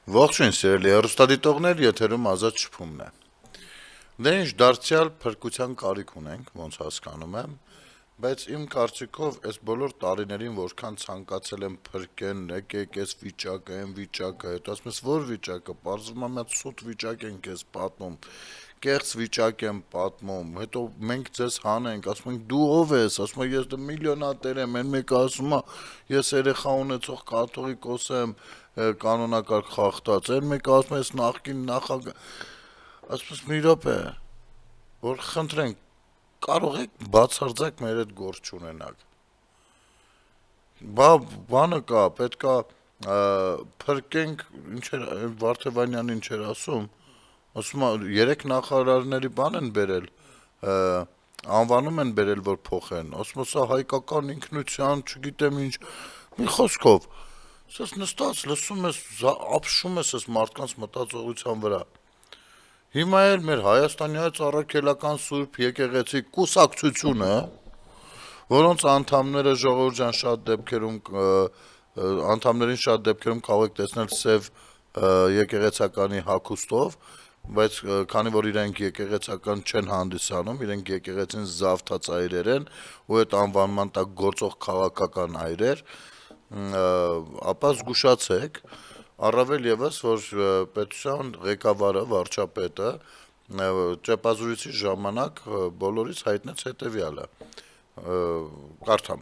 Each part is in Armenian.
Ողջույն սիրելի հեռուստադիտողներ, եթերում Ազատ շփումն է։ Դե ինչ դարձյալ փրկության կարիք ունենք, ոնց հասկանում եմ, բայց իմ կարծիքով այս բոլոր տարիներին որքան ցանկացել եմ փրկեն, եկեք այս վիճակը, այն վիճակը, հետո ասում ես որ վիճակը, պարզվում է մի հատ սուտ վիճակ են քեզ պատմում, կեղծ վիճակ եմ պատմում, հետո մենք ձեզ հանենք, ասում ենք դու ով ես, ասում եմ ես դե միլիոնատեր եմ, այն մեկը ասում է ես երեխա ունեցող կաթողիկոս եմ, կանոնակարգ խախտած, այն մեկը ասում է ես նախկին նախագահ, ասում ես մի րոպե, որ խնդրենք, կարող եք բացարձակ մեր այդ գործ չունենալ։ Բանը կա, պետքա փրկենք, ինչ էր Վարդևանյանն ինչ էր ասում է 3 նախարարների բան են բերել, անվանում են բերել, որ փոխեն, ասում է սա հայկական ինքնության, չգիտեմ ինչ, մի խոսքով, սես նստած լսում ես, ապշում ես այս մարդկանց մտածողության վրա։ Հիմա էլ մեր Հայաստանի Հայ Առաքելական Սուրբ Եկեղեցի կուսակցությունը, որոնց անդամներին շատ դեպքերում կարող եք տեսնել սև եկեղեցականի հագուստով, բայց քանի որ իրենք եկեղեցական չեն հանդիսանում, իրենք եկեղեցին զավթած այրեր են ու այդ անվանման տակ գործող քաղաքական այրեր, ապա զգուշացեք, առավել եւս որ պետության ղեկավարը, վարչապետը ճեպազրույցի ժամանակ բոլորից հայտնեց հետեւյալը, կարդամ.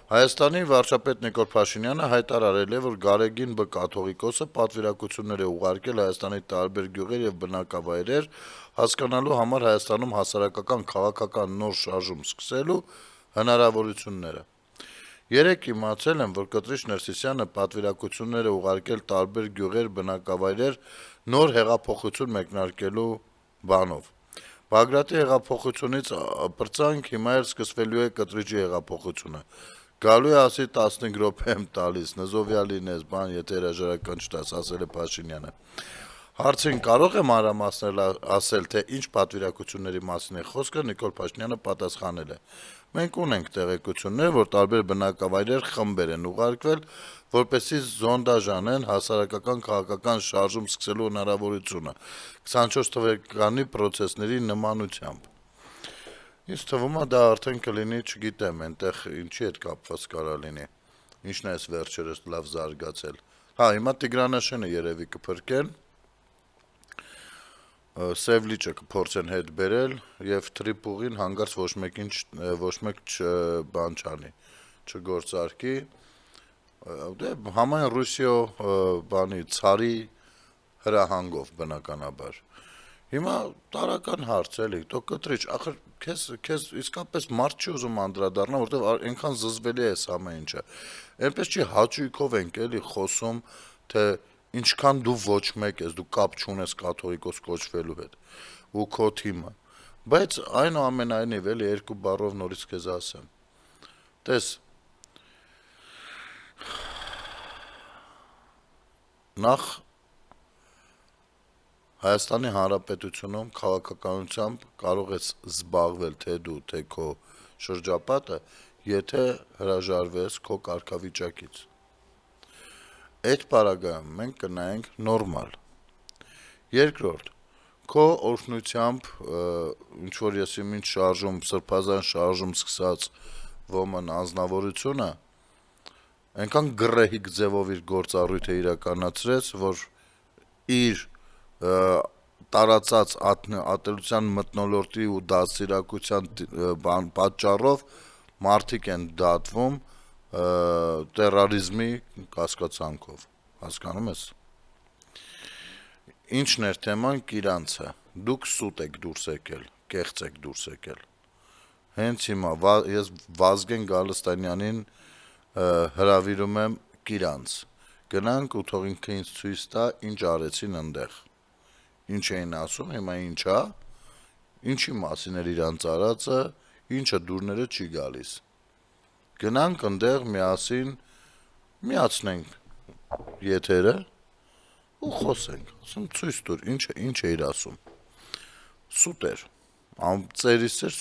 Հայաստանի վարչապետ Նիկոլ Փաշինյանը հայտարարել է, որ Գարեգին B. կաթողիկոսը պատվիրակություններ է ուղարկել Հայաստանի տարբեր գյուղեր եւ բնակավայրեր հասկանալու համար Հայաստանում հասարակական քաղաքական նոր շարժում սկսելու հնարավորությունները։ Երեկ իմացել եմ, որ Կտրիչ Ներսիսյանը պատվիրակություններ է ուղարկել տարբեր գյուղեր, բնակավայրեր նոր հեղափոխություն մեկնարկելու բանով։ Բագրատի հեղափոխությունից պրծանք հիմա էլ սկսվելու է Կտրիճի հեղափոխությունը։ Գալու է ասի 15 րոպե եմ տալիս, նզովյալ լինես, բան, եթե հրաժարական չտաս, ասել է Փաշինյանը։ Հարցին կարող է մանրամասնել ասել, թե ինչ պատվիրակությունների մասին է խոսքը, Նիկոլ Փաշինյանը պատասխանել է. մենք ունենք տեղեկություններ, որ տարբեր բնակավայրեր խմբեր են ուղարկվել, որպեսզի զոնդաժ անեն հասարակական քաղաքական շարժում սկսելու հնարավորությունը 24 թվականի պրոցեսների նմանությամբ։ Ինձ թվում է դա արդեն կլինի, չգիտեմ, այնտեղ ինչի հետ կապված կարա լինի, ինչն է այս վերջերս լավ զարգացել։ Հա, հիմա Տիգրանաշենը երևի կփրկեն, Սև լիճը կփորձեն հետ բերել եւ Թրիպուղին հանգարց ոչ մեկ բան չանի, չգործարկի, դե համայն Ռուսիո բանի ցարի հրահանգով բնականաբար։ Հիմա տարական հարց էլի, տո Կտրիչ, ախր քեզ իսկապես մարդ չի ուզում անդրադառնա, որտեվ այնքան զզվելի է այս ամեն ինչը։ Այնպես չի հաճույքով ենք էլի խոսում, թե ինչքան դու ոչ մեկ ես, դու կապ չունես կաթողիկոս կոչվելու հետ ու քո թիմը։ Բայց այնուամենայնիվ էլի երկու բառով նորից քեզ ասեմ։ Տես, նախ Հայաստանի Հանրապետությունում քաղաքականությամբ կարող ես զբաղվել թե դու, թե քո շրջապատը, եթե հրաժարվես քո կարգավիճակից։ Այդ պարագայում մենք կնայենք նորմալ։ Երկրորդ, քո օրհնությամբ ինչ-որ եսի մինչ շարժում, սրբազան շարժում սկսած ոմն անձնավորությունը այնքան գրեհիկ ձևով իր գործառույթը իրականացրեց, որ իր տարածած ատելության մթնոլորտի ու դաստիարակության պատճառով մարդիկ են դատվում տերորիզմի կասկածանքով, հասկանում ես։ Ինչն էր թեման իրանցը, դուք սուտ եք դուրս եկել, կեղծ եք դուրս եկել։ Հենց հիմա ես Վազգեն Գալստանյանին հրավիրում եմ իրանց, գնանք ու թող ինքը ինձ ցույց տա ինչ արեցին ընդեղ։ Ինչ էին ասում, հիմա ինչա, ինչի մասին էր իրանց արածը, ինչը դուրները չի գալիս։ Գնանք ընդեղ միասին միացնենք եթերը ու խոսենք, ասում ցույց տուր, ինչ էիր ասում։ Սուտ էր, ծերիս էր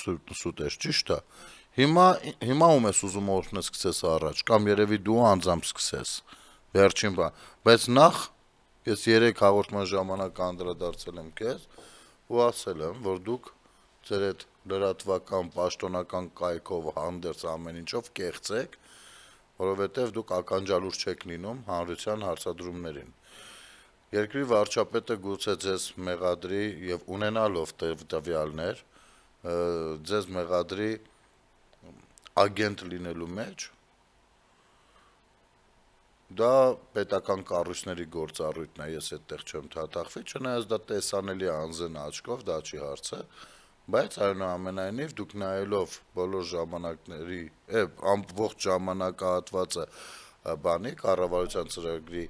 սուտ էր, ճիշտ է։ Հիմա ում ես ուզում օրհնես սկսես առաջ, կամ երևի դու անձամբ սկսես, վերջին բան, բայց նախ Ես 3 հաղորդման ժամանակ անդրադարձել եմ քեզ ու ասել եմ, որ դուք ձեր այդ լրատվական պաշտոնական կայքով հանդերձ ամեն ինչով կեղծեք, որովհետև դուք ականջալուր չեք լինում հանրության հարցադրումներին։ Երկրի վարչապետը գուցե ձեզ մեղադրի եւ ունենալով տվյալներ, ձեզ մեղադրի ագենտ լինելու մեջ, դա պետական կառույցների գործառույթն է, ես այդտեղ չեմ թաթախվի, չնայած դա տեսանելի է անձն աչքով, դա չի հարցը, բայց այնուամենայնիվ դուք նայելով բոլոր ժամանակների, ամբողջ ժամանակահատվածը բանի կառավարության ծրագրի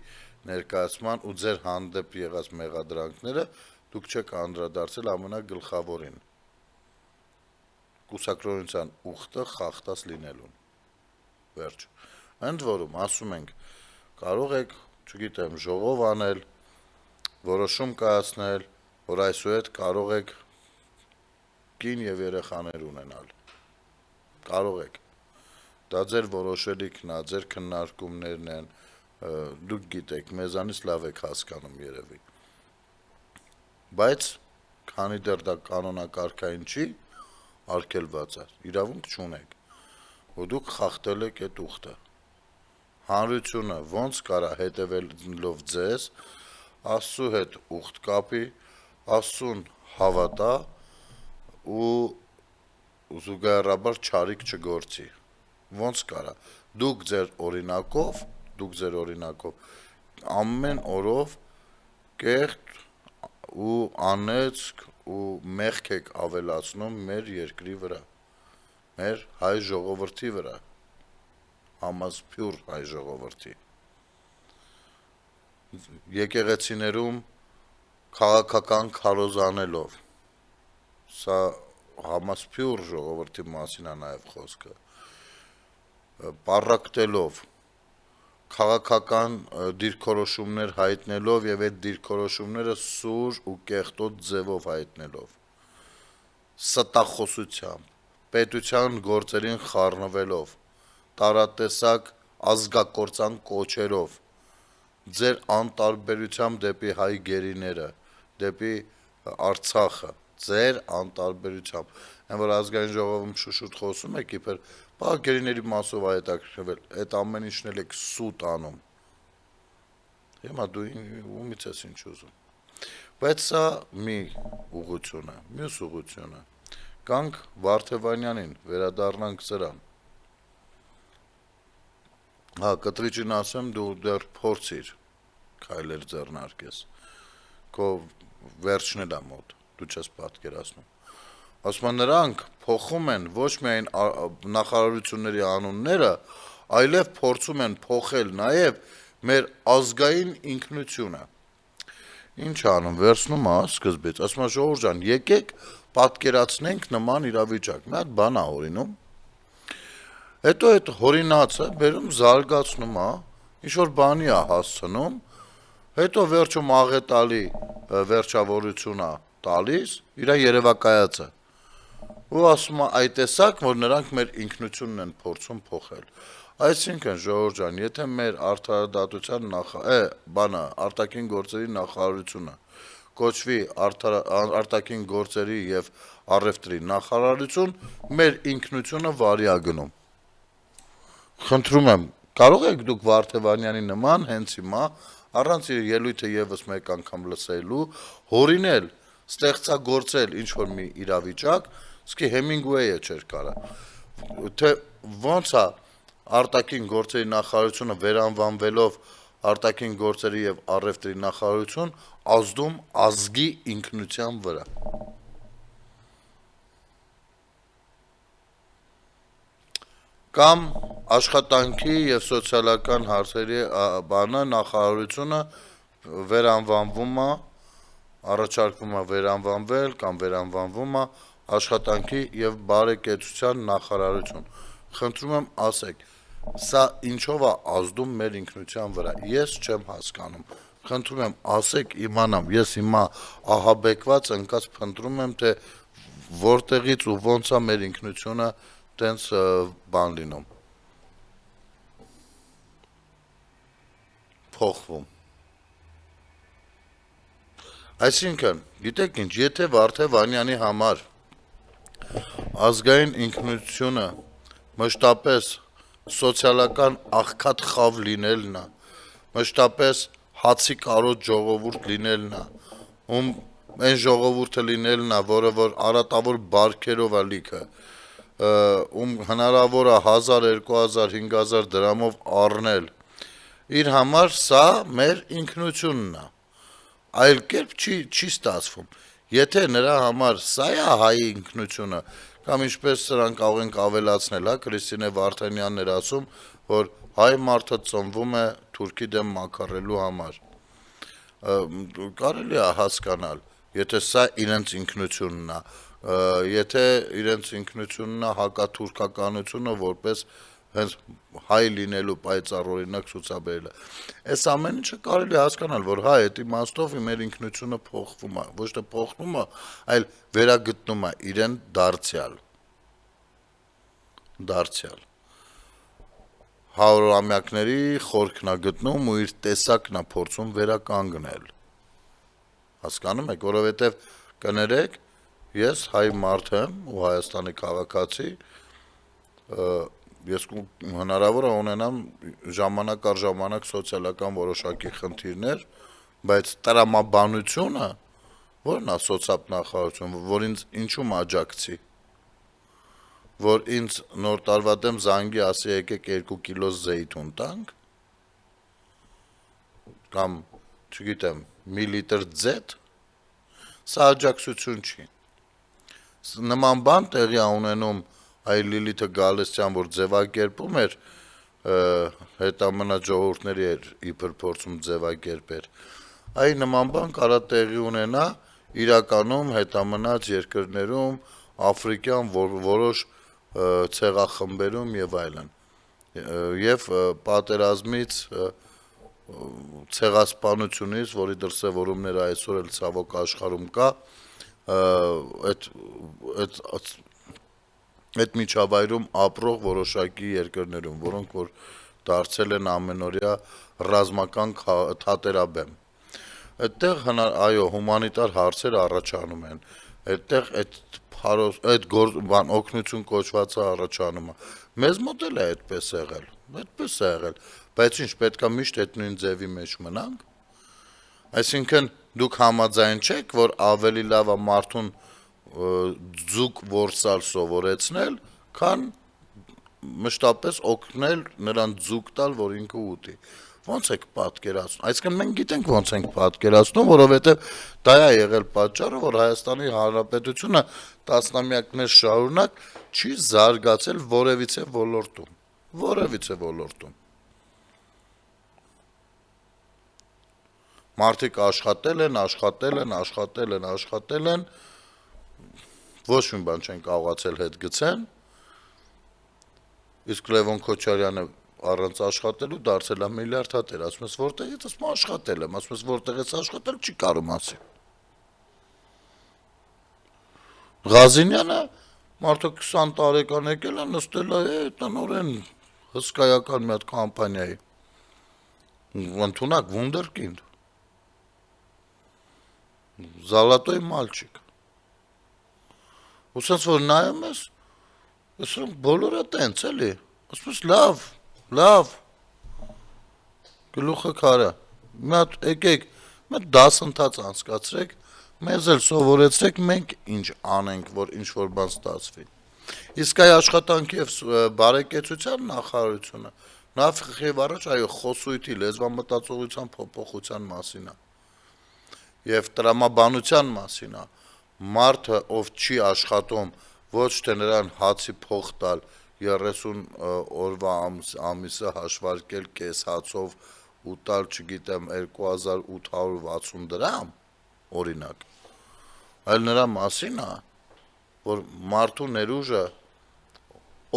ներկայացման ու ձեր հանդեպ եղած մեղադրանքները, դուք չեք անդրադարձել ամենագլխավորին՝ կուսակրոնության ուխտը խախտած լինելուն։ Վերջ։ Ընդ որում ասում ենք, կարող եք, չգիտեմ, ժողով անել, որոշում կայացնել, որ այսուհետ կարող եք կին եւ երեխաներ ունենալ։ Կարող եք։ Դա ձեր որոշելիքն է, ձեր քննարկումներն են, դուք գիտեք, մեզանից լավ եք հասկանում երևի։ Բայց քանի դեռ դա կանոնակարգային չի, արգելված է, իրավունք չունեք, որ դուք խախտել եք այդ ուխտը։ Հանրությունը ոնց կարա հետևելով ձեզ Աստծու հետ ուխտ կապի, Աստծուն հավատա ու զուգահեռաբար չարիք չգործի։ Ոնց կարա։ Դուք ձեր օրինակով ամեն օրով կեղտ ու անեծք ու մեղք եք ավելացնում մեր երկրի վրա, մեր հայ ժողովրդի վրա, համասփյուր հայ ժողովրդի։ Եկեղեցիներում քաղաքական քարոզանելով, սա համասփյուր ժողովրդի մասին է նաև խոսքը, պառակտելով, քաղաքական դիրքորոշումներ հայտնելով եւ այդ դիրքորոշումները սուր ու կեղտոտ ձևով հայտնելով, ստախոսությամբ, պետության գործերին խառնվելով, տարատեսակ ազգակործան կոչերով, ձեր անտարբերությամբ դեպի հայ գերիները, դեպի Արցախը, ձեր անտարբերությամբ, այն որ ազգային ժողովում շուշուտ խոսում եք, իբր բա գերիների մասով է հետաքրքրվել, այդ ամեն ինչն էլ եք սուտ անում։ Հիմա դու ումից ես ինչ ուզում։ Բայց սա մի ուղղություն է, մյուս ուղղությունը։ Գանք Վարդևանյանին, վերադառնանք սրան։ Հա, կտրիճին ասեմ, դու դեռ փորձիր քայլեր ձեռնարկես, քո վերջն էլ է մոտ, դու չես պատկերացնում։ Ասում են նրանք փոխում են ոչ միայն նախարարությունների անունները, այլև փորձում են փոխել նաև մեր ազգային ինքնությունը։ Ինչ անում, վերցնում է սկզբից, ասում է ժողովուրդ ջան, եկեք պատկերացնենք նման իրավիճակ։ Մի հատ բան է հորինում, հետո այդ հորինածը բերում զարգացնում է, ինչ որ բանի է հասցնում, հետո վերջում աղետալի վերջավորություն է տալիս իր երևակայածը։ Ու ասում է այդ տեսակ, որ նրանք մեր ինքնությունն են փորձում փոխել։ Այսինքն ժողովուրդ ջան, եթե մեր արդարադատության արտաքին գործերի նախարարությունը կոչվի արտաքին գործերի եւ առևտրի նախարարություն, մեր ինքնությունը վարի է գնում։ Խնդրում եմ, կարող եք դուք Վարդևանյանի նման հենց հիմա առանց իր ելույթը եւս մեկ անգամ լսելու, հորինել, ստեղծագործել ինչ որ մի իրավիճակ, իսկի Հեմինգուեյը չէր կարա։ Թե ոնց է արտաքին գործերի նախարարությունը վերանվանվելով արտաքին գործերի եւ առևտրի նախարարություն ազդում ազգի ինքնության վրա։ Կամ աշխատանքի եւ սոցիալական հարցերի նախարարությունը վերանվանվում է, առաջարկվում է վերանվանվել կամ վերանվանվում է աշխատանքի եւ բարեկեցության նախարարություն։ Խնդրում եմ ասեք, սա ինչով է ազդում մեր ինքնության վրա։ Ես չեմ հասկանում։ Խնդրում եմ ասեք, իմանամ, ես հիմա ահաբեկված ընկած փնտրում եմ, թե որտեղից ու ոնց է մեր ինքնությունը տենց բան լինում։ Փոխվում։ Այսինքն, գիտեք ինչ, եթե Վարդե Վանյանի համար ազգային ինքնությունը մշտապես սոցիալական աղքատ խավ լինելն է, մշտապես հացի կարոտ ժողովուրդ լինելն է, ում այն ժողովուրդը լինելն է, որը որ արատավոր բարքերով է լիքը, ում հնարավոր է 1000, 2000, 5000 դրամով առնել, իր համար սա մեր ինքնությունն է, այլ կերպ չի ստացվում, եթե նրա համար սա է հայի ինքնությունը, կամ ինչպես սրանք կարող ենք ավելացնել, Քրիստինե Վարդանյանն էր ասում, որ հայ մարդը ծնվում է թուրքի դեմ մաքարելու համար, կարելի է հասկանալ, եթե սա իրենց ինքնությունն է, եթե իրենց ինքնությունն է հակաթուրքականությունը որպես հենց հայ լինելու պայծառ օրինակ ցուցաբերելը, այս ամեն ինչը կարելի է հասկանալ, որ հայ այդ իմաստով մեր ինքնությունը փոխվում է, ոչ թե փոխվում է, այլ վերագտնում է իրեն դարձյալ, 100-ամյակների խորքն է գտնում ու իր տեսակն է փորձում վերականգնել, հասկանում եք, որովհետև կներեք, ես հայ մարդ եմ ու Հայաստանի քաղաքացի, ես հնարավոր է ունենամ ժամանակ առ ժամանակ սոցիալական որոշակի խնդիրներ, բայց տրամաբանությունը, որն է սոցապնախարարություն, որ ինձ ինչում աջակցի, որ ինձ նոր տարվա դեմ զանգի ասի եկեք 2 կիլո զեյթուն տանք, կամ, չգիտեմ, մի լիտր ձեթ, սա աջակցություն չի, նման բան տեղի է ունենում այ Լիլիթը Գալստյան, որ ձևակերպում էր, հետամնա ժողովուրդների էր իբր փորձում ձևակերպեր, այ նման բան կարա տեղի ունենա իրականում հետամնաց երկրներում, աֆրիկյան որոշ ցեղախմբերում եւ այլն, եւ պատերազմից ցեղասպանությունից, որի դրսեւորումները այսօր էլ ցավոք աշխարհում կա, այդ միջավայրում ապրող որոշակի երկրներում, որոնք որ դարձել են ամենօրյա ռազմական թատերաբեմ, այդտեղ հումանիտար հարցեր առաջանում են, այդտեղ այդ օգնություն կոչվածը առաջանում է, մեզ մոտ էլ է այդպես եղել, բայց ինչ պետք է միշտ այդ նույն ձևի մեջ մնանք, այսինքն դուք համաձայն չեք, որ ավելի լավ է մարդուն ձուկ որսալ սովորեցնել, քան մշտապես օգնել նրան ձուկ տալ, որ ինքը ուտի, ոնց եք պատկերացնում, այսինքն մենք գիտենք ոնց ենք պատկերացնում, որովհետև դա է եղել պատճառը, որ Հայաստանի Հանրապետությունը տասնամյակներ շարունակ չի զարգացել որևիցե ոլորտում, մարդիկ աշխատել են, ոչ մի բան չեն կարողացել հետ գցեն, իսկ Լևոն Քոչարյանը առանց աշխատելու դարձել է միլիարդատեր, ասում ես որտեղից, ասում աշխատել եմ, ասում ես որտեղից աշխատել չի կարում ասի, Ղազինյանը մարդը 20 տարեկան եկել է, նստել է տնօրեն հսկայական մի հատ կամպանիայի, ընդունակ վունդերկինդ, Զալատոյ մալչիկ, ու սենց որ նայում ես, ասում բոլորը տենց էլի, ասում ես լավ, գլուխը քարը, մի հատ եկեք, մի հատ դասընթաց անցկացրեք, մեզ էլ սովորեցրեք մենք ինչ անենք, որ ինչ-որ բան ստացվի, իսկ այ աշխատանքի և բարեկեցության նախարարությունը, նախ և առաջ խոսույթի լեզվամտածողության փոփոխության մասին է, և տրամաբանության մասին է, մարդը ով չի աշխատում, ոչ թե նրան հացի փող տալ 30 օրվա ամիսը հաշվարկել կես հացով ու տալ, չգիտեմ, 2860 դրամ, օրինակ, այլ նրա մասին է, որ մարդու ներուժը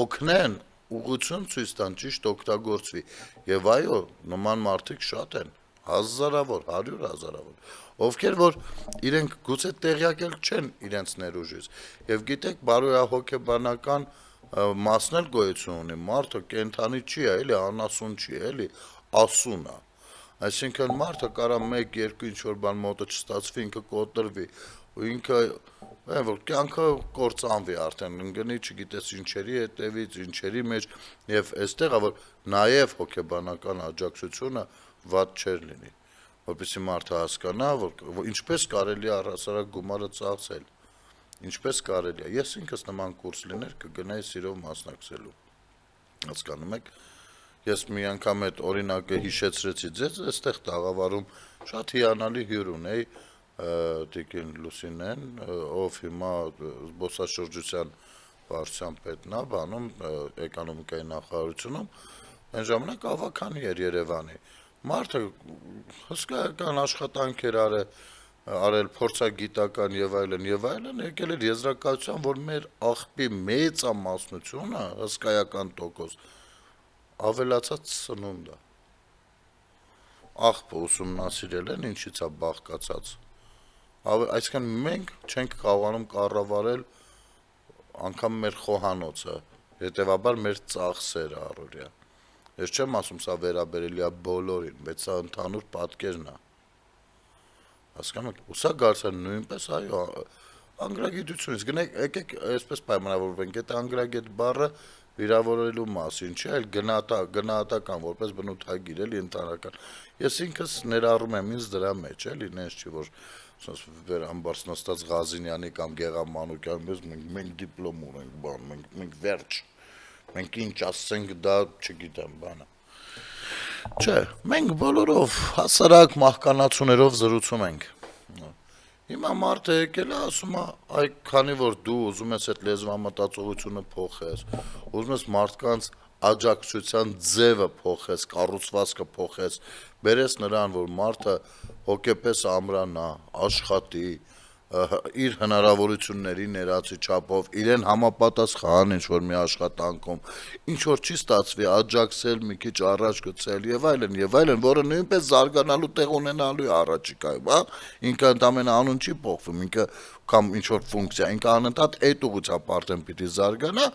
օգնեն, ուղղություն ցույց տան, ճիշտ օգտագործվի, եւ այո, նման մարդիկ շատ են, հազարավոր, 100,000-ավոր, ովքեր որ իրենք գուցե տեղյակ էլ չեն իրենց ներուժից, եւ գիտեք, բարոյահոգեբանական մասն էլ գոյություն ունի, մարդը կենդանի չի է, էլի անասուն չի է, էլի ասուն է, Այսինքն մարդը կարա 1-2 ինչ-որ բան մոտը չստացվի, ինքը կոտրվի, ու ինքը որ կյանքը կործանվի արդեն, ընկնի, չգիտես ինչերի հետևից, ինչերի մեջ, եւ այստեղ որ նաեւ հոգեբանական աջակցությունը վատ չէր լինի, որպեսզի մարդը հասկանա, որ ինչպես կարելի է առհասարակ գումարը ծախսել, ինչպես կարելի է։ Ես ինքս նման կուրս լիներ կգնայի սիրով մասնակցելու։ Հասկանում եք։ Ես մի անգամ այդ օրինակը հիշեցրեցի ձեզ, այստեղ տաղավարում շատ հիանալի հյուր ունեի Տիկին Լուսինեն, ով հիմա զբոսաշրջության վարչության պետն է, բանում էկոնոմիկայի նախարարությունում, այն ժամանակ ավագանի էր Երևանի։ Մարդը հսկայական աշխատանք էր արել փորձագիտական եւ այլն, եկել էր եզրակացության, որ մեր աղբի մեծամասնությունը հսկայական տոկոս ավելացած սնունդ է։ Աղբը ուսումնասիրել են, ինչից է բաղկացած։ Այսինքն մենք չենք կարողանում կառավարել անգամ մեր խոհանոցը, հետեւաբար մեր ծախսերը առօրյա։ Ես չեմ ասում սա վերաբերելի է բոլորին, բայց սա ընդհանուր պատկերն է։ Հասկանում եք, ու սա գարցա նույնպես, այո, անգրագիտությունից, եկեք այսպես պայմանավորվենք, այդ անգրագետ բառը վիրավորելու մասին, չէ, այլ գնահատական, որպես բնութագիր, էլի ընդհանրական։ Ես ինքս ներառում եմ ինձ դրա մեջ, էլի, նենց չի, որ վերամբարձ նստած Ղազինյանի կամ Գեղամ Մանուկյանի մենք դիպլոմ ունենք, բան, մենք վերջ, մենք ինչ ասենք դա, չգիտեմ, բանը։ Չէ, մենք բոլորով հասարակ մահկանացուներով զրուցում ենք։ Հիմա մարդը եկել է ասում է, այ քանի որ դու ուզում ես այդ լեզվամտածողությունը փոխես, ուզում ես մարդկանց աջակցության ձևը փոխես, կառուցվածքը փոխես, բերես նրան, որ մարդը հոգեպես ամրանա, աշխատի, իր հնարավորությունների ներածի չափով, իրեն համապատասխան ինչ-որ մի աշխատանքում, ինչ-որ չի ստացվի, աջակցել, մի քիչ առաջ գցել եւ այլն, որը նույնպես զարգանալու տեղ ունենալու է առաջիկայում, հա, ինքը ընդամենը անուն չի փոխվում, ինքը կամ ինչ-որ ֆունկցիա, ինքը անընդհատ այդ ուղղությամբ արդեն պիտի զարգանա,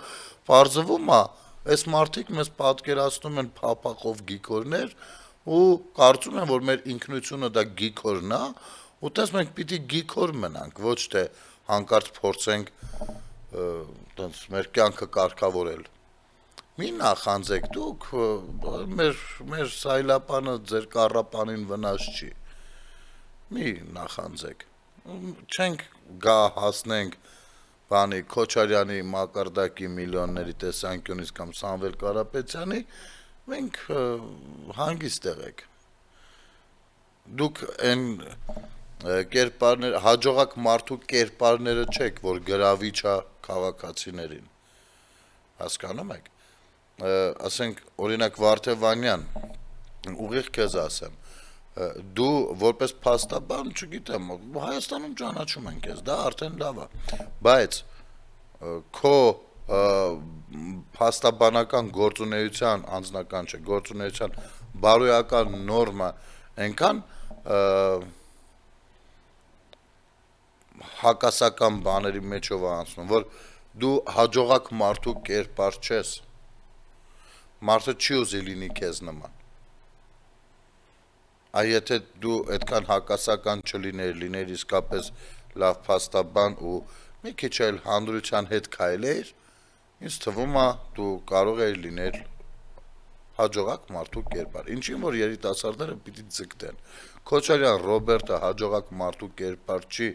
բարձվում է, այս մարդիկ մեզ պատկերացնում են փափախով գիքորներ ու կարծում են, որ մեր ինքնությունը դա գիքորն է, ու տես մենք պիտի գիքոր մնանք, ոչ թե հանկարծ փորձենք մեր կյանքը կարգավորել։ Մի նախանձեք դուք, մեր սայլապանը ձեր կառապանին վնաս չի։ Մի նախանձեք։ Չենք գա հասնենք բանի Քոչարյանի Մակարդակի միլիոնների տեսանկյունից կամ Սամվել Կարապետյանի, մենք հանգիստ եղեք։ Դուք այն կերպարներ, հաջողակ մարդու կերպարները չեք, որ գրավիչ է քաղաքացիներին։ Հասկանում եք։ Ասենք, օրինակ Վարդևանյան, ուղիղ քեզ ասեմ, դու որպես փաստաբան, չգիտեմ, Հայաստանում ճանաչում են քեզ, դա արդեն լավ է, բայց քո փաստաբանական գործունեության, անձնական չէ, գործունեության բարոյական նորմը այնքան հակասական բաների մեջով անցնում, որ դու հաջողակ մարդու կերպար չես, մարդը չի ուզի լինի քեզ նման, այ եթե դու այդքան հակասական չլիներ, լիներ իսկապես լավ փաստաբան ու մի քիչ էլ հանրության հետ քայլեիր, ինձ թվում է դու կարող ես լինել հաջողակ մարդու կերպար, ինչին որ երիտասարդները պիտի ձգտեն, Քոչարյան Ռոբերտը հաջողակ մարդու կերպար չի,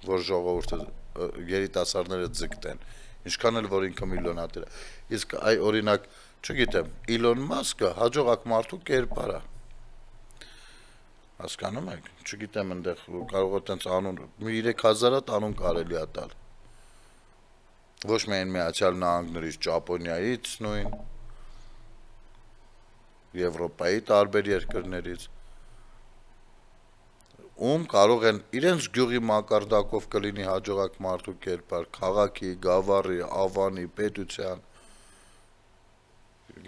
որ ժողովուրդը երիտասարդները ձգտեն, ինչքան էլ որ ինքը միլիոնատեր է, իսկ այ օրինակ, չգիտեմ, Իլոն Մասկը հաջողակ մարդու կերպար է, հասկանում եք, չգիտեմ ընդեղ կարող է տենց անուն, մի 3000 անուն կարելի է տալ, ոչ միայն Միացյալ Նահանգներից, Ճապոնիայից նույն, Եվրոպայի տարբեր երկրներից, ում կարող են իրենց գյուղի մակարդակով կլինի հաջողակ մարդու կերպար, քաղաքի, գավառի, ավանի, պետության,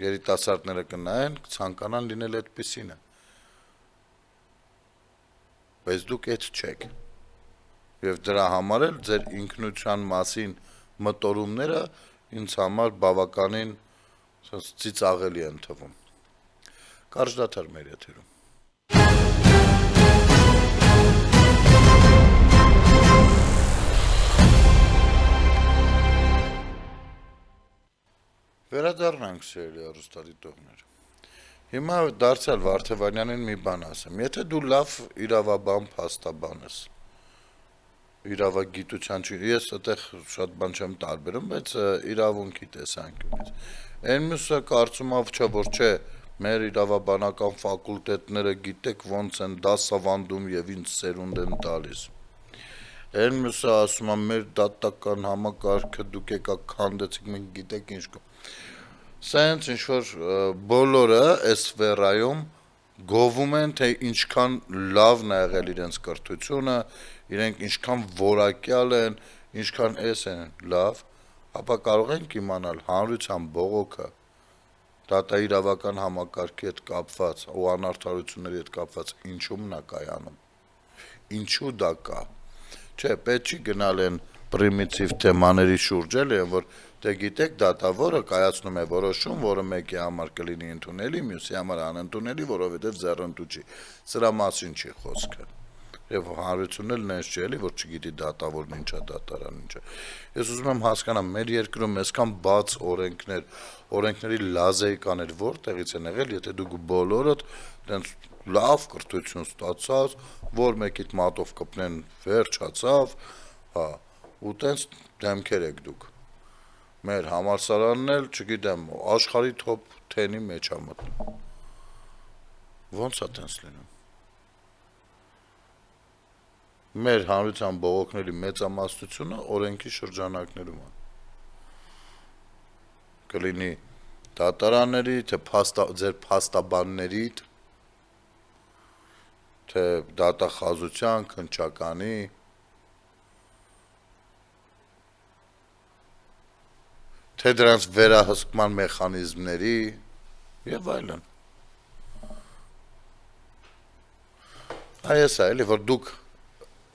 երիտասարդները կնայեն, ցանկանան լինել այդպիսինը, բայց դուք այդ չեք, եւ դրա համար էլ ձեր ինքնության մասին մտորումները ինձ համար բավականին ծիծաղելի են թվում, կարճ դադար մեր եթերում։ Վերադառնանք սիրելի հեռուստադիտողներ։ Հիմա դարձյալ Վարդևանյանին մի բան ասեմ։ Եթե դու լավ իրավաբան փաստաբան ես, իրավագիտության չի, ես այդտեղ շատ բան չեմ տարբերում, բայց իրավունքի տեսանկյունից։ Այն մյուսը կարծում ավ չէ, որ չէ, մեր իրավաբանական ֆակուլտետները գիտեք ոնց են դասավանդում եւ ինչ սերունդ են տալիս։ Այն մյուսը ասում է մեր դատական համակարգը դուք եկաք քանդեցիք, մենք գիտեք ինչ կա։ Սենց ինչ-որ բոլորը այս վերայում գովում են, թե ինչքան լավն է եղել իրենց կրթությունը, իրենք ինչքան որակյալ են, ինչքան էս են լավ, ապա կարող ենք իմանալ հանրության բողոքը դատաիրավական համակարգի հետ կապված ու անարդարությունների հետ կապված ինչումն է կայանում, ինչու դա կա, չէ, պետք չի գնալ են պրիմիտիվ թեմաների շուրջ էլ են, որ դե գիտեք դատավորը կայացնում է որոշում, որը մեկի համար կլինի ընդունելի, մյուսի համար անընդունելի, որովհետև ձեռնտու չի, սրա մասին չի խոսքը, եւ հանրությունն էլ նենց չի էլի, որ չգիտի դատավորն ինչա, դատարան ինչա, ես ուզում եմ հասկանամ, մեր երկրում այսքան բաց օրենքներ, օրենքների լազեիկաներ որտեղից են եղել, եթե դուք բոլորդ տենց լավ կրթություն ստացած, որ մեկիդ մատով կպնեն վերջացավ, հա, ու տենց դեմքեր եք դուք, մեր համալսարանն էլ, չգիտեմ, աշխարհի top 10-ի մեջ է մտնում, ոնց է տենց լինում, մեր հանրության բողոքների մեծամասնությունը օրենքի շրջանակներում է, կլինի դատարանների, թե ձեր փաստաբանների, թե դատախազության, քննչականի, թե դրանց վերահսկման մեխանիզմների եւ այլն։ Այս է էլի, որ դուք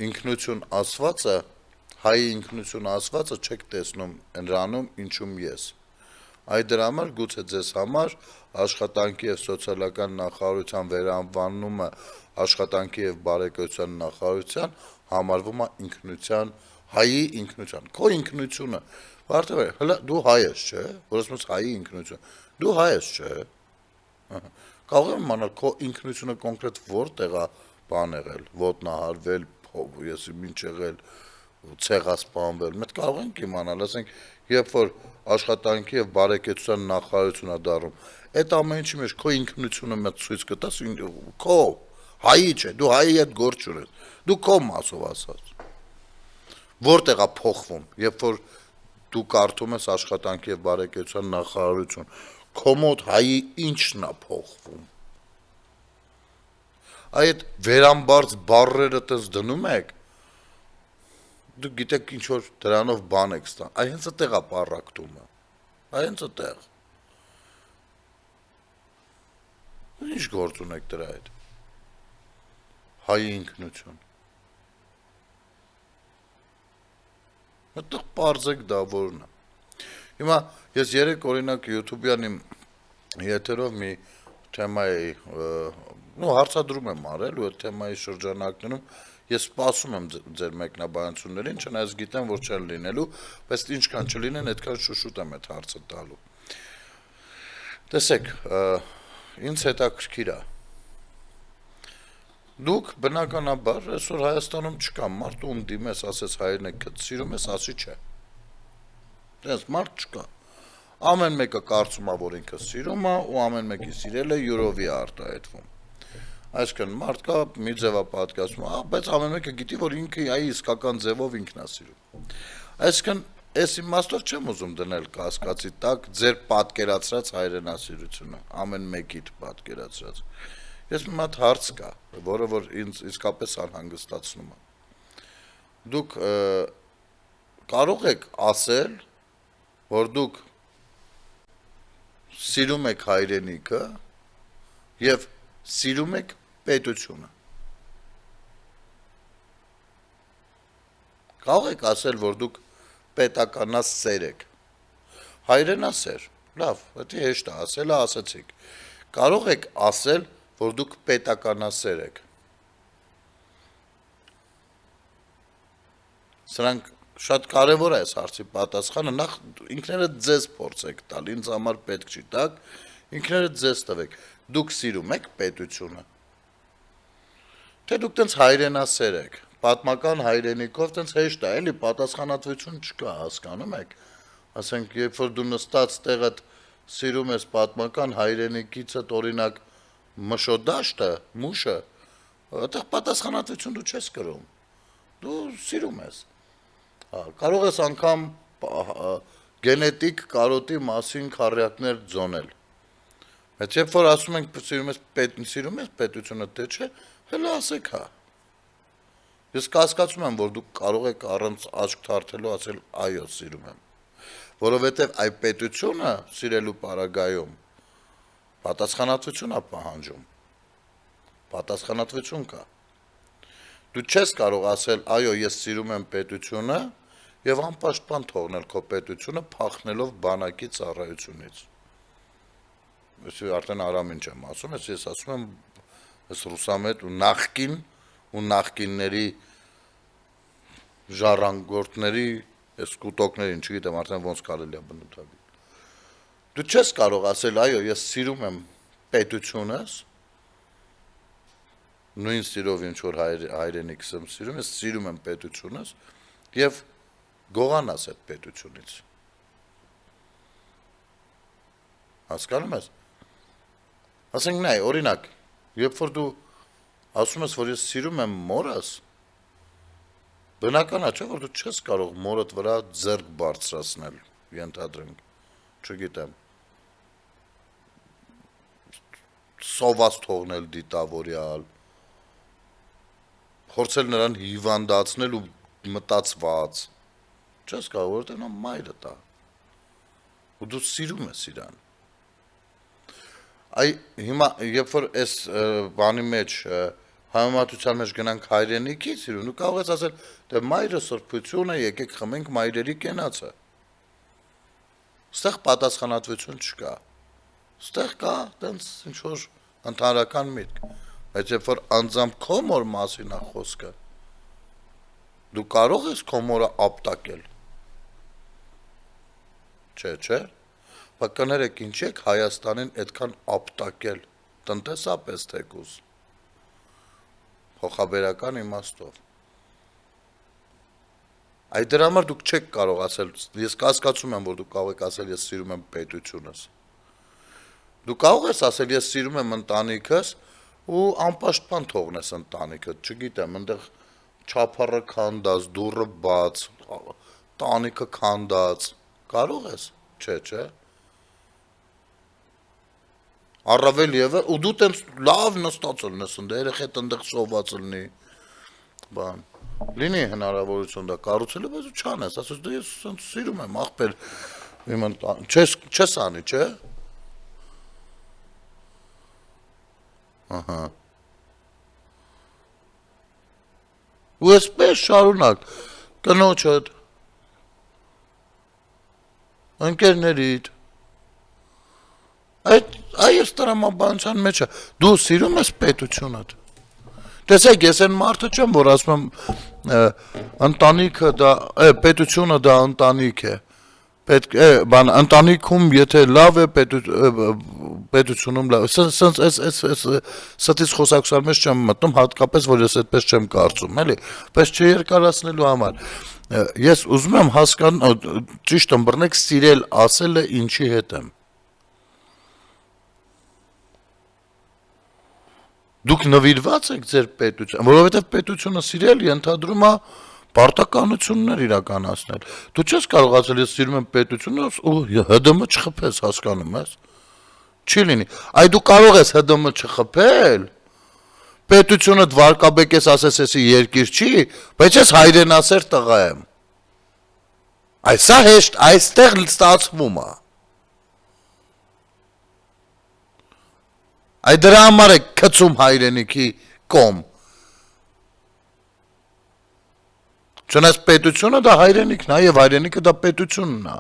ինքնություն ասվածը, հայի ինքնություն ասվածը չեք տեսնում ընրանում, ինչում ես։ Այդ դրա համար գուցե ձեզ համար աշխատանքի եւ սոցիալական նախարարության վերանվանումը աշխատանքի եւ բարեկեցության նախարարության համարվում է ինքնության, հայի ինքնության, քո ինքնությունը, բարդ հələ դու հայ ես, չէ, որ ասում ես հայի ինքնություն, դու հայ ես, չէ։ Կարող եմ իմանալ քո ինքնությունը կոնկրետ որտեղ է բան եղել, ոտնահարվել, ես ինչ եղել, ցեղասպանվել, մենք կարող ենք իմանալ, ասենք, երբ որ աշխատանքի եւ բարեկեցության նախարարությունն է դառնում, այդ ամեն ինչի մեջ քո ինքնությունը մեծ ցույց կտաս, քո հայի չէ, դու հայի հետ գործ չունես, դու քո մասով ասած։ Որտեղ է փոխվում, երբ որ դու կարդում ես աշխատանքի եւ բարեկեցության նախարարություն, քո մոտ հայի ինչն է փոխվում։ Այդ վերամբարձ բառերը տես դնում եք, դուք գիտեք ինչ որ դրանով բան եք ստան, այ հենց այդտեղ է պառակտումը, այ հենց այդտեղ։ Ինչ գործ ունեք դրա հետ։ Հայի ինքնություն։ Այդտեղ պարզեք դա որն է։ Հիմա ես երեք օրինակ YouTube-յան իմ եթերով մի թեմայի հարցադրում եմ արել ու այդ թեմայի շրջանակներում ես սպասում եմ ձեր մեկնաբանություններին, չնայած գիտեմ, որ չեն լինելու, բայց ինչքան չլինեն, այդքան շուշուտ եմ այդ հարցը տալու։ Տեսեք, ինձ հետաքրքիր է։ Դուք բնականաբար այսօր Հայաստանում չկա մարդ ում դիմես, ասես հայերն եք սիրում ես, ասի չէ։ Դες մարդ չկա։ Ամեն մեկը կարծում է, որ ինքը սիրում է ու ամեն մեկի սիրելը յուրովի է արտահայտվում։ Այսինքն մարդ կա մի ձևա պատկասում, բայց ամեն մեկը գիտի, որ ինքը այ իսկական ձևով ինքն է սիրում։ Այսինքն այս իմաստով չեմ ուզում դնել կասկածի տակ ձեր պատկերացրած հայրենասիրությունը, ամեն մեկիդ պատկերացրած։ Ես մի հատ հարց կա, որը որ ինձ իսկապես անհանգստացնում է։ Դուք կարող եք ասել, որ դուք սիրում եք հայրենիքը եւ սիրում եք պետությունը։ Կարող եք ասել, որ դուք պետականասեր եք։ Հայրենասեր, լավ, դա հեշտ է ասելը, ասացիք։ Կարող եք ասել, որ դուք պետականասեր եք։ Սրանք շատ կարևոր է այս հարցի պատասխանը, նախ ինքներդ ձեզ փորձեք տալ, ինձ համար պետք չի տակ, ինքներդ ձեզ տվեք, դուք սիրում եք պետությունը, թե դուք տենց հայրենասեր եք, պատմական հայրենիքով տենց հեշտ է, էլի պատասխանատվություն չկա, հասկանում եք, ասենք, երբ որ դու նստած տեղդ սիրում ես պատմական հայրենիքիցդ օրինակ մշոդաշտը, մուշը, այդտեղ պատասխանատվություն դու չես կրում, դու սիրում ես, կարող ես անգամ գենետիկ կարոտի մասին քառյակներ ձոնել, բայց երբ որ ասում ենք սիրում ես պետությունը թե չէ, հելա ասեք հա, ես կասկածում եմ, որ դուք կարող եք առանց աչք թարթելու ասել այո սիրում եմ, որովհետև այ պետությունը սիրելու պարագայում պատասխանատվություն է պահանջում, պատասխանատվություն կա, դու չես կարող ասել այո ես սիրում եմ պետությունը և անպաշտպան թողնել քո պետությունը փախնելով բանակի ծառայությունից, ես արդեն արամին չեմ ասում, ես ասում եմ ես ռուսամետ ու նախկինների ժառանգորդների ես կուտոկներին չգիտեմ արդեն ոնց կարելի է բնութագրել, դու չես կարող ասել այո ես սիրում եմ պետությունս, նույն սիրով ինչ որ հայրենիքս եմ սիրում, ես սիրում եմ պետությունս և գողանաս այդ պետությունից, հասկանում ես, ասենք նայ, օրինակ, երբ որ դու ասում ես, որ ես սիրում եմ մորս, բնական է չէ, որ դու չես կարող մորդ վրա ձեռք բարձրացնել, ենթադրենք, չգիտեմ, սոված թողնել դիտավորյալ, փորձել նրան հիվանդացնել ու մտածված, չես կարող, որովհետև նա մայրդ է, ու դու սիրում ես իրան, այ հիմա, երբ որ այս բանի մեջ, համեմատության մեջ գնանք հայրենիքի սիրում, դու կարող ես ասել, դե մայրը սրբություն է, եկեք խմենք մայրերի կենացը, ստեղ պատասխանատվություն չկա, ստեղ կա տենց ինչ-որ ընդհանրական միտք, բայց երբ որ անձամբ քո մոր մասին է խոսքը, դու կարող ես քո մորը ապտակել, չէ, բայց կներեք ինչ եք Հայաստանին այդքան ապտակել, տնտեսապես թեկուզ, փոխաբերական իմաստով, այդ դրա համար դուք չեք կարող ասել, ես կասկածում եմ, որ դուք կարող եք ասել ես սիրում եմ պետությունս, դու կարող ես ասել ես սիրում եմ ընտանիքս ու անպաշտպան թողնես ընտանիքդ, չգիտեմ, ընդեղ չափառը քանդած, դուռը բաց, տանիքը քանդած, կարող ես, չէ, առավել ևը, ու դու տենց լավ նստած ըլնես, երեխետ ընդեղ սոված ըլնի, բան, լինի հնարավորություն դա կառուցելու, բայց ու չանես, ասես դու ես սիրում եմ, աղբեր, չես անի, չէ, ահա, ու այսպես շարունակ, կնոջդ, ընկերներիդ, այս տրամաբանության մեջ է, դու սիրում ես պետությունդ, տեսեք, ես են մարդը չեմ, որ ասում եմ ընտանիքը դա, պետությունը դա ընտանիք է, ընտանիքում եթե լավ է, պետությունում լավ է, ստից խոսակցության մեջ չեմ մտնում, հատկապես, որ ես այդպես չեմ կարծում, էլի, պես չերկարացնելու համար, ես ուզում եմ հասկանալ, ճիշտ ըմբռնեք սիրել ասելը ինչի հետ եմ, դուք նվիրված եք ձեր պետություն, որովհետև պետությունը սիրել ենթադրում է պարտականություններ իրականացնել, դու չես կարող ասել ես սիրում եմ պետությունը ու ՀԴՄ չխփես, հասկանում ես, չի լինի, այ դու կարող ես ՀԴՄ չխփել, պետությունդ վարկաբեկես ասես եսի երկիր չի, բայց ես հայրենասեր տղա եմ, սա հեշտ, այստեղ ստացվում է, այ դրա համար է քցում հայրենիքի կոմ, չնայած պետությունը դա հայրենիքն է և հայրենիքը դա պետությունն է,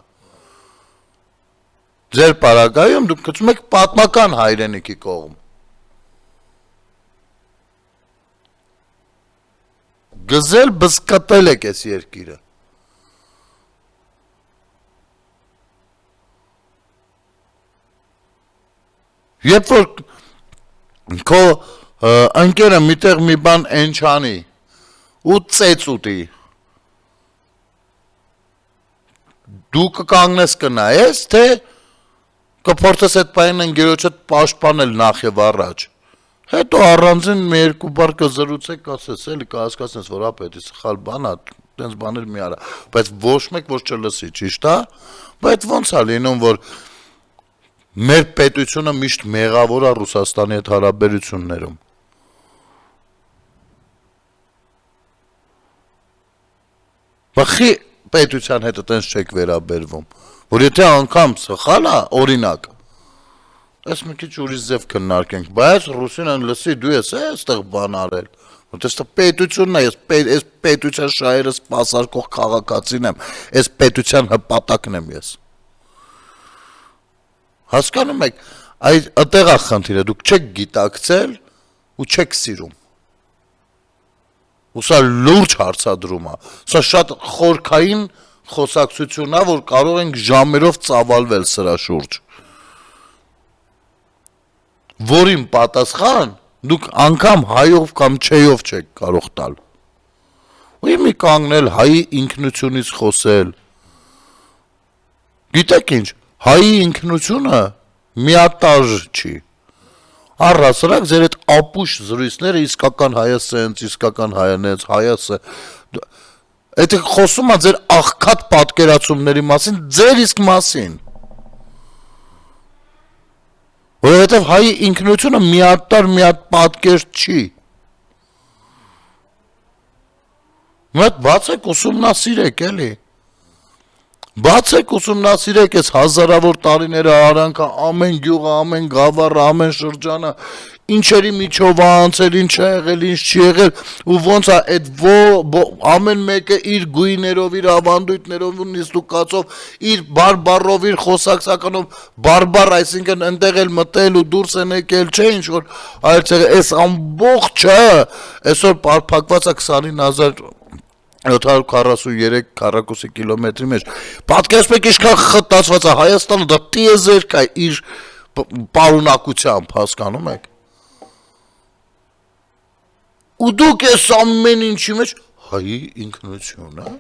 ձեր պարագայում դուք քցում եք պատմական հայրենիքի կողմ, գզել բզկտել եք ես երկիրը, Երբ որ քո ընկերը միտեղ մի բան ընչանի ու ծեծ ուտի, դու կկանգնես կնայես, թե կփորձես այդ պահին ընկերոջդ պաշտպանել նախ եւ առաջ։ Հետո առանձին մի երկու բառ կզրուցեք, կասես, էլի կհասկացնես, որ ապետի սխալ բան է, տենց բաներ մի արա, բայց ոչ մեկ որ չլսի, ճիշտ է, բայց ոնց է լինում, որ մեր պետությունը միշտ մեղավոր է Ռուսաստանի հետ հարաբերություններում։ Բախի պետության հետ այտենց չեք վերաբերվում, որ եթե անգամ սխալ է, օրինակ, այս մի քիչ ուրիշ ձև քննարկենք, բայց ռուսինը լսի, դու ես այստեղ բան արել, որ այստեղ պետությունն է, ես պետության շահերը սպասարկող քաղաքացին եմ, այս պետության հպատակն եմ ես։ Հասկանում եք, այդտեղ է խնդիրը, դուք չեք գիտակցել ու չեք սիրում։ Ու սա լուրջ հարցադրում է, սա շատ խորքային խոսակցություն է, որ կարող ենք ժամերով ծավալվել սրա շուրջ, որին պատասխան դուք անգամ հայով կամ չեով չեք կարող տալ։ Ու մի կանգնել հայի ինքնությունից խոսել։ Գիտեք ինչ, հայի ինքնությունը միատարժ չի։ Առհասարակ ձեր այդ ապուշ զրույցները իսկական հայը սենց, իսկական հայանեց, հայասը, այդ խոսում է ձեր աղքատ պատկերացումների մասին, ձեր իսկ մասին։ Որովհետև հայի ինքնությունը միատարր միատ պատկեր չի։ Մեկ բացեք ուսումնասիրեք էլի։ Բացեք ուսումնասիրեք այս հազարավոր տարիները արանքը, ամեն գյուղը, ամեն գավառը, ամեն շրջանը, ինչերի միջով անցել, ինչ է եղել, ինչ չի եղել, ու ոնց է այդ ամեն մեկը իր գույներով, իր ավանդույթներով, նիստուկացով, իր բարբառով, իր խոսակցականով, բարբառ, այսինքն ընդեղ էլ մտել ու դուրս են եկել, չէ ինչ որ այս ամբողջը այսօր փակված է 29743 քառակուսի կիլոմետրի մեջ։ Պատկերացրեք ինչքան խտացված է Հայաստանը, դա տիեզերք է իր պարունակությամբ, հասկանում եք։ Ու դուք ես ամեն ինչի մեջ հայի ինքնությունը։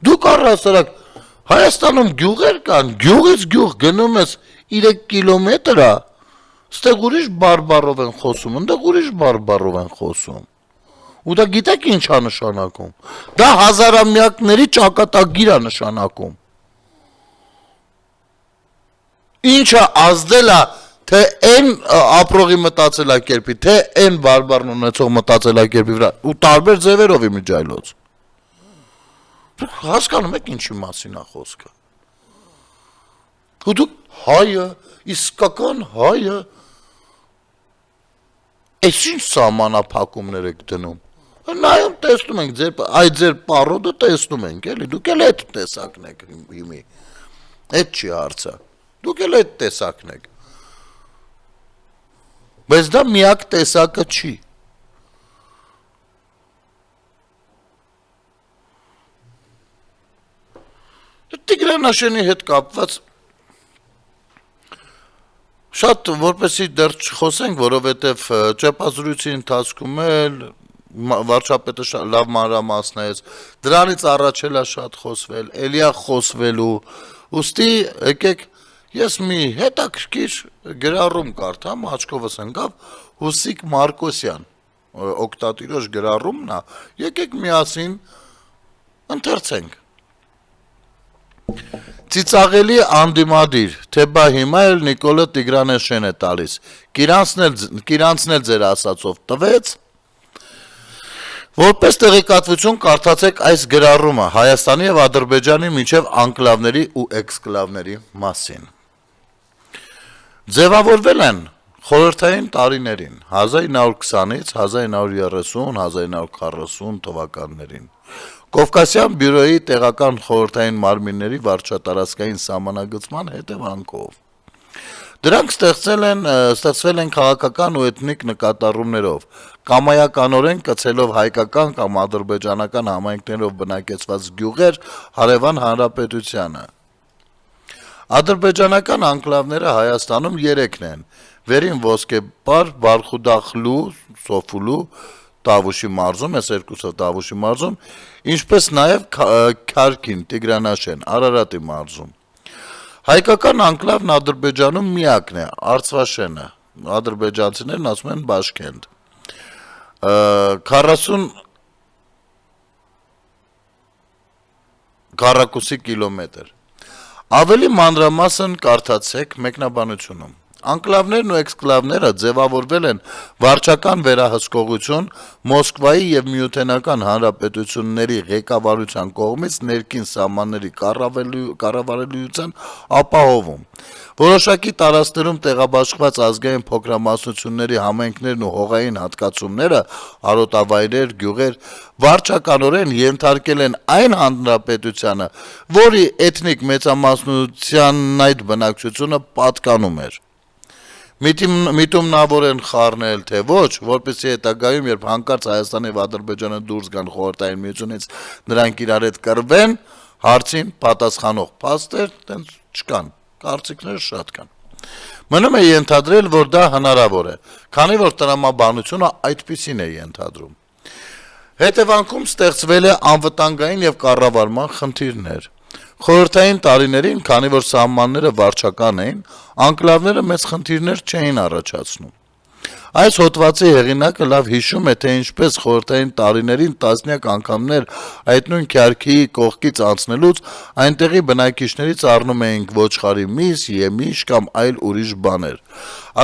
Դուք առհասարակ Հայաստանում գյուղեր կան, գյուղից գյուղ գնում ես 3 կիլոմետր է, ստեղ ուրիշ բարբառով են խոսում, ընդեղ ուրիշ բարբառով են խոսում։ Ու դա գիտեք ինչ է նշանակում։ Դա հազարամյակների ճակատագիր է նշանակում։ Ինչը ազդել է թե այն ապրողի մտածելակերպի, թե այն բարբառն ունեցող մտածելակերպի վրա, ու տարբեր ձևերով իմիջայլոց։ Հասկանում եք ինչի մասին է խոսքը։ Ու դուք հայը, իսկական հայը, այս ինչ սահմանափակումներ եք դնում։ Նայում տեսնում ենք, այդ ձեր պարոդը տեսնում ենք, էլի, դուք էլ այդ տեսակն եք հիմի, այդ չի հարցը, դուք էլ այդ տեսակն եք, բայց դա միակ տեսակը չի։ Տիգրան հետ կապված շատ որպեսի դեռ չխոսենք, որովհետև ճեպազրույցի ընթացքում էլ վարչապետը լավ մանրամասնեց, դրանից առաջ էլ է շատ խոսվել, էլի է խոսվելու, ուստի եկեք ես մի հետաքրքիր գրառում կարդամ, աչքովս ընկավ, Հուսիկ Մարկոսյան, օգտատիրոջ գրառումն է, եկեք միասին ընթերցենք։ Ծիծաղելի անդիմադիր, թե բա հիմա էլ Նիկոլը Տիգրանեշեն է տալիս, կիրանցնել ձեր ասածով տվեց։ Որպես տեղեկատվություն կարդացեք այս գրառումը Հայաստանի և Ադրբեջանի միջև անկլավների ու էքսկլավների մասին։ Ձևավորվել են խորհրդային տարիներին 1920-ից 1930-1940 թվականներին Կովկասյան բյուրոյի տեղական խորհրդային մարմինների վարչատարածքային սահմանագծման հետևանքով։ Դրանք ստեղծվել են քաղաքական ու էթնիկ նկատառումներով, կամայականորեն կցելով հայկական կամ ադրբեջանական համայնքներով բնակեցված գյուղեր հարևան հանրապետությանը։ Ադրբեջանական անկլավները Հայաստանում 3-ն են. Վերին Ոսկեբար, Բարխուդախլու, Սոֆուլու, Տավուշի մարզում, այս երկուսը Տավուշի մարզում, ինչպես նաև Քարքին, Տիգրանաշեն, Արարատի մարզում։ Հայկական անկլավն Ադրբեջանում միակն է, Արցվաշենը, ադրբեջանցիներն ասում են Բաշքենդ, 40 քառակուսի կիլոմետր։ Ավելի մանրամասն կարդացեք մեկնաբանությունում։ Անկլավներն ու էքսկլավները ձևավորվել են վարչական վերահսկողություն Մոսկվայի եւ Միութենական Հանրապետությունների ղեկավարության կողմից ներքին սահմանների կառավարելիության ապահովում։ Որոշակի տարածքներում տեղաբաշխված ազգային փոքրամասնությունների համայնքներն ու հողային հատկացումները, արոտավայրեր, գյուղեր վարչականորեն ենթարկել են այն հանրապետությանը, որի էթնիկ մեծամասնությանն այդ բնակչությունը պատկանում էր։ Միտումնավոր են խառնել, թե ոչ, որպեսզի հետագայում, երբ հանկարծ Հայաստանի եւ Ադրբեջանը դուրս գան խորհրդային միությունից, նրանք իրար հետ կռվեն, հարցին պատասխանող փաստեր տենց չկան, կարծիքները շատ կան։ Մնում է ենթադրել, որ դա հնարավոր է, քանի որ տրամաբանությունը այդպիսին է ենթադրում։ Հետևանքում ստեղծվել է անվտանգային եւ կառավարման խնդիրներ։ Խորհրդային տարիներին, քանի որ սահմանները վարչական էին, անկլավները մեծ խնդիրներ չէին առաջացնում։ Այս հոդվածի հեղինակը լավ հիշում է, թե ինչպես խորհրդային տարիներին տասնյակ անգամներ այդ նույն Քյարքիի կողքից անցնելուց այնտեղի բնակիչներից առնում էինք ոչխարի միս, եմիշ կամ այլ ուրիշ բաներ։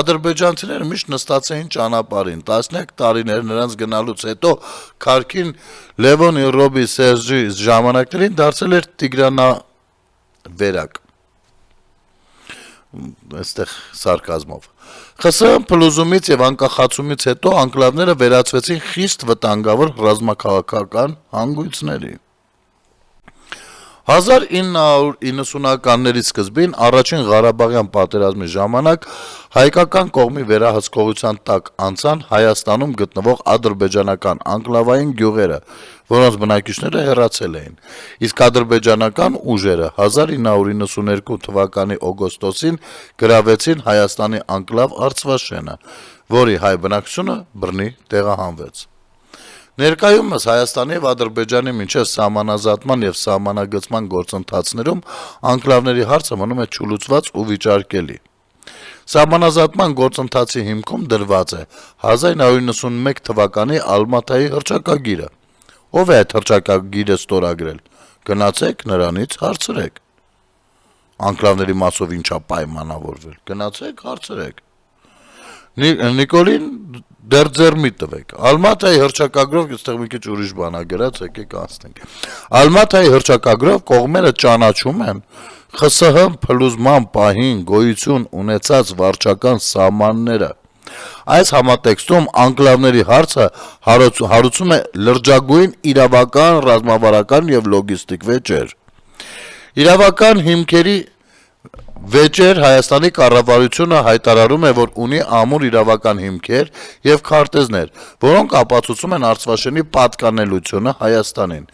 Ադրբեջանցիները միշտ նստած էին ճանապարհին, տասնյակ տարիներ նրանց գնալուց հետո Քարքին Լևոն Ռոբի Սերժի ժամանակներին դարձել էր Տիգրանավերակ։ Այստեղ սարկազմով։ ԽՍՀՄ փլուզումից եւ անկախացումից հետո անկլավները վերածվեցին խիստ վտանգավոր ռազմաքաղաքական հանգույցների։ 1990-ականների սկզբին առաջին Ղարաբաղյան պատերազմի ժամանակ հայկական կողմի վերահսկողության տակ անցան Հայաստանում գտնվող ադրբեջանական անկլավային գյուղերը, որոնց բնակիչները հեռացել էին, իսկ ադրբեջանական ուժերը 1992 թվականի օգոստոսին գրավեցին Հայաստանի անկլավ Արցվաշենը, որի հայ բնակչությունը բռնի տեղահանվեց։ Ներկայումս Հայաստանի եւ Ադրբեջանի միջև սահմանազատման եւ սահմանագծման գործընթացներում անկլավների հարցը մնում է չլուծված ու վիճարկելի։ Սահմանազատման գործընթացի հիմքում դրված է 1991 թվականի Ալմատայի հռչակագիրը։ Ով է այդ հռչակագիրը ստորագրել։ Գնացեք նրանից հարցրեք։ Անկլավների մասով ինչա պայմանավորվել։ Գնացեք հարցրեք։ Նիկոլին դեռ ձեռ մի տվեք։ Ալմատայի հռչակագրով, այստեղ մի քիչ ուրիշ բան ա գրած, եկեք անցնենք։ Ալմատայի հռչակագրով կողմերը ճանաչում են ԽՍՀՄ փլուզման պահին գոյություն ունեցած վարչական սահմանները։ Այս համատեքստում անկլավների հարցը հարուցում է լրջագույն իրավական, ռազմավարական եւ լոգիստիկ վեճեր։ Իրավական հիմքերի վեճեր Հայաստանի կառավարությունը հայտարարում է, որ ունի ամուր իրավական հիմքեր եւ քարտեզներ, որոնք ապացուցում են Արցվաշենի պատկանելությունը Հայաստանին։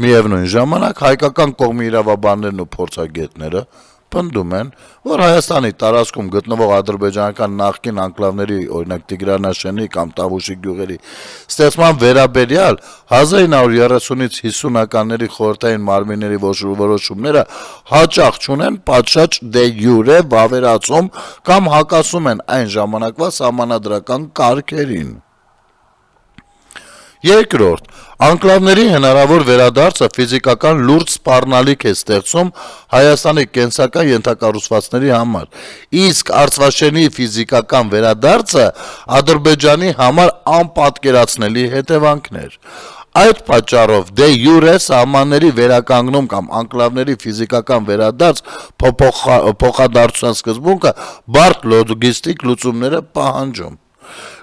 Միևնույն ժամանակ հայկական կողմի իրավաբաններն ու փորձագետները պնդում են, որ Հայաստանի տարածքում գտնվող ադրբեջանական նախկին անկլավների, օրինակ Տիգրանաշենի կամ Տավուշի գյուղերի ստեղծման վերաբերյալ 1930-ից 50-ականների խորհրդային մարմինների որոշումները հաճախ չունեն պատշաճ դե յուրե վավերացում կամ հակասում են այն ժամանակվա սահմանադրական կարգերին։ Երկրորդ, անկլավների հնարավոր վերադարձը ֆիզիկական լուրջ սպառնալիք է ստեղծում Հայաստանի կենսական ենթակառուցվածքների համար, իսկ Արցվաշենի ֆիզիկական վերադարձը Ադրբեջանի համար անպատկերացնելի հետևանքներ։ Այդ պատճառով դե յուրե սահմանների վերականգնում կամ անկլավների ֆիզիկական վերադարձ փոխադարձության սկզբունքը բարդ լոգիստիկ լուծումներ է պահանջում։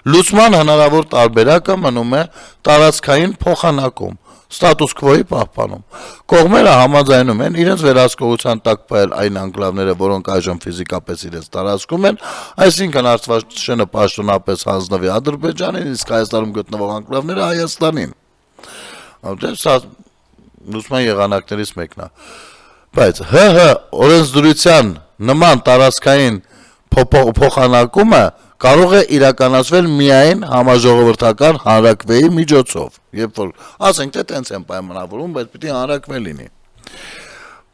Լուծման հնարավոր տարբերակը մնում է տարածքային փոխանակում, ստատուս քվոյի պահպանում։ Կողմերը համաձայնում են իրենց վերահսկողության տակ պահել այն անկլավները, որոնք այժմ ֆիզիկապես իրենց տարածքում են, այսինքն Արցվաշենը պաշտոնապես հանձնվի Ադրբեջանին, իսկ Հայաստանում գտնվող անկլավները Հայաստանին։ Սա լուծման եղանակներից մեկն է։ Բայց ՀՀ օրենսդրության նման տարածքային փոխանակումը կարող է իրականացվել միայն համաժողովրդական հանրաքվեի միջոցով, երբ որ ասենք թե տենց են պայմանավորում, բայց պիտի հանրաքվե լինի։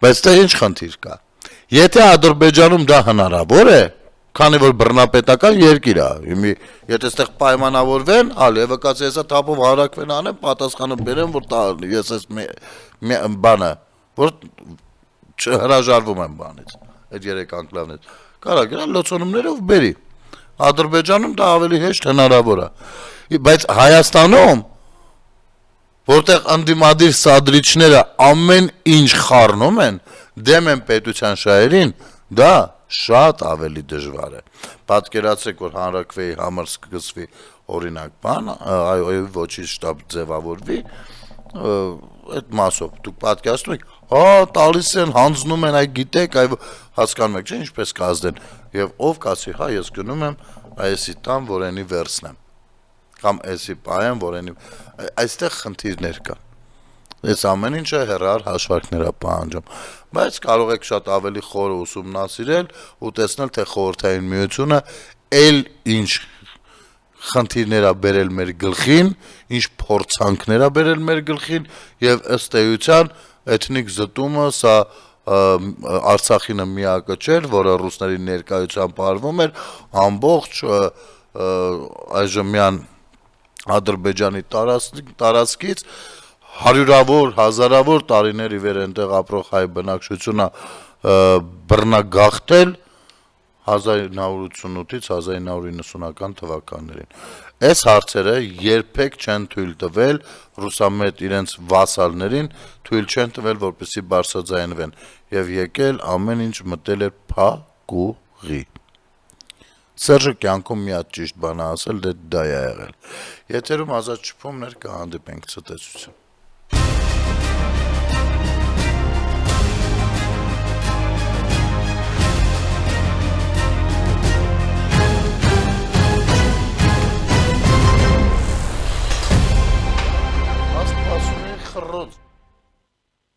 Բայց դե ինչ խնդիր կա։ Եթե Ադրբեջանում դա հնարավոր է, քանի որ բռնապետական երկիր է, եթե այդտեղ պայմանավորվեն, ալի վկած հեսա թափով հանրաքվեն անեն, պատասխանը բերեմ, որ ես այս բանը, որ չհրաժարվում եմ բանից, այդ երեք անկլավներից։ Կարա գնա լոցոնումներով բերի։ Ադրբեջանում դա ավելի հեշտ հնարավոր է։ Բայց Հայաստանում, որտեղ ընդդիմադիր սադրիչները ամեն ինչ խառնում են, դեմ են պետության շահերին, դա շատ ավելի դժվար է։ Պատկերացրեք, որ հանրաքվեի համար սկսվի օրինակ բան, այո, ոչինչ շտաբ ձևավորվի, այդ մասով դուք պատկերացնում եք, տալիս են, հանձնում են, այ գիտեք, այ հասկանում եք, չէ՞, ինչպես կազդեն, եւ ով կասի, ես գնում եմ այսի տան, որենի վերցնեմ, կամ այսի պայեմ, որենի, այստեղ խնդիրներ կան, այս ամեն ինչը հեռար հաշվարկներ է պահանջում, բայց կարող եք շատ ավելի խորը ուսումնասիրել ու տեսնել, թե խորհրդային միությունը էլ ինչ խնդիրներ է բերել մեր գլխին, ինչ փորձանքներ է բերել մեր գլխին, եւ ըստ էության էթնիկ զտումը սա Արցախինը միակը չէր, որը ռուսների ներկայությամբ արվում էր, ամբողջ այժմյան Ադրբեջանի տարածքից հարյուրավոր, հազարավոր տարիներ ի վեր այնտեղ ապրող հայ բնակչությունը բռնագաղթել 1988-ից 1990-ական թվականներին։ Այս հարցերը երբեք չեն թույլ տվել ռուսամետ իրենց վասալներին, թույլ չեն տվել, որպեսզի բարձրաձայնվեն, եւ եկել ամեն ինչ մտել էր փակուղի։ Սերժը կյանքում մի հատ ճիշտ բան ասել, դա է եղել։ Եթերում Ազատ շփումներ, կհանդիպենք ցտեսություն։